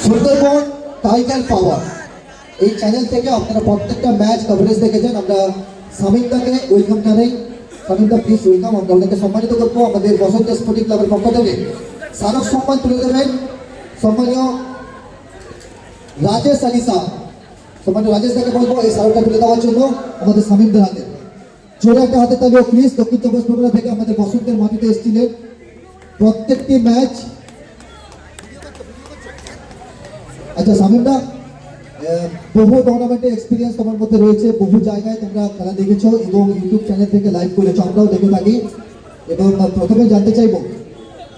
Sundarban tiger পাওয়ার এই channel থেকে আপনারা প্রত্যেকটা ম্যাচ কভারেজ দেখেছেন। আমরা সামিমদাকে ওয়েলকাম জানাই। সামিমদা প্লিজ ওয়েলকাম। আমরা ওনাকে সম্মানিত করবো আমাদের বসন্ত স্পোর্টিং ক্লাবের পক্ষ থেকে। স্মারক সম্মান তুলে দেবেন সম্মানীয় রাজেশ আলী সাহ। সম্মানীয় রাজেশ দাকে বলবো এই স্মারকটা তুলে দেওয়ার জন্য আমাদের সামিমদার হাতে। জোরে একটা হাতে তাহলে প্লিজ। দক্ষিণ চব্বিশ পরগনা থেকে আমাদের বসন্তের মাটিতে এসেছিলেন প্রত্যেকটি ম্যাচ। আচ্ছা সামিমদা, বহু টুর্নামেন্টে এক্সপিরিয়েন্স তোমার মধ্যে রয়েছে, বহু জায়গায় তোমরা খেলা দেখেছো এবং ইউটিউব চ্যানেল থেকে লাইভ করেছো, আমরাও দেখে থাকি। এবং প্রথমে জানতে চাইবো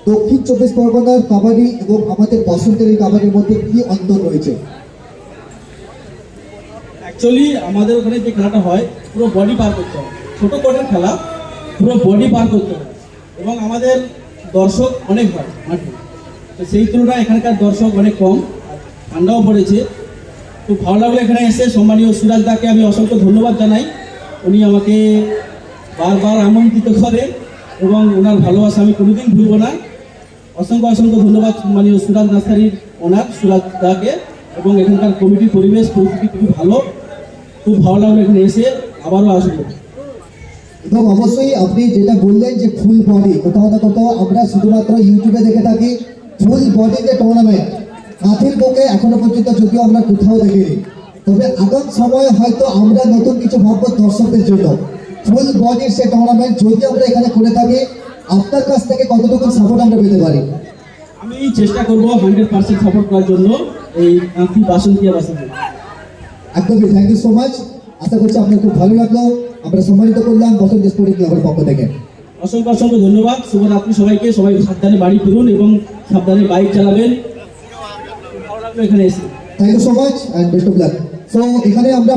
দক্ষিণ চব্বিশ পরগনার কাবাডি এবং আমাদের বসন্তের এই কাবাডির মধ্যে কি অন্তর রয়েছে? অ্যাকচুয়ালি আমাদের ওখানে যে খেলাটা হয় পুরো বডি পার করতে হয়, ছোটো কোটের খেলা, পুরো বডি পার করতে হয় এবং আমাদের দর্শক অনেক হয় মাঠে। তো সেই তুলনায় এখানকার দর্শক অনেক কম, ঠান্ডাও পড়েছে। খুব ভালো লাগলো এখানে এসে। সম্মানীয় সুরাজ দাকে আমি অসংখ্য ধন্যবাদ জানাই। উনি আমাকে বারবার আমন্ত্রিত করে এবং ওনার ভালোবাসা আমি কোনোদিন ভুলব না। অসংখ্য অসংখ্য ধন্যবাদ সম্মানীয় সুরাজ নার্সারির ওনার সুরাজ দাকে। এবং এখানকার কমিটির পরিবেশ পরিস্থিতি খুবই ভালো, খুব ভালো লাগলো এখানে এসে, আবারও আসবো। এবং অবশ্যই আপনি যেটা বললেন যে ফুল বডি, কোথাও না কোথাও আমরা শুধুমাত্র ইউটিউবে দেখে থাকি ফুল বডি যে টুর্নামেন্ট, কাঁথির বুকে এখনো পর্যন্ত যদিও আমরা কোথাও দেখিনি। তবে আগাম সময়ে হয়তো আমরা নতুন কিছু ভাববো দর্শকদের জন্য। ফুল বডির সে টুর্নামেন্ট যদি আমরা এখানে করে থাকি, আপনার কাছ থেকে কতটুকু সাপোর্ট আমরা পেতে পারি? আমি চেষ্টা করবো 100% সাপোর্ট করার জন্য এই কাঁথি বাসন্তিয়া বাসন্তী। একদমই, থ্যাংক ইউ সো মাচ। আশা করছি আপনার খুব ভালো লাগলো। আমরা সম্মানিত করলাম বসন্ত স্পোর্টিং ক্লাবের পক্ষ থেকে। অসংখ্য অসংখ্য ধন্যবাদ। শুভরাত্রি সবাইকে। সবাই সাবধানে বাড়ি ফিরুন এবং সাবধানে বাইক চালাবেন। ভালো লাগলো এখানে এসে। Thank you so much and best of luck. So এখানে আমরা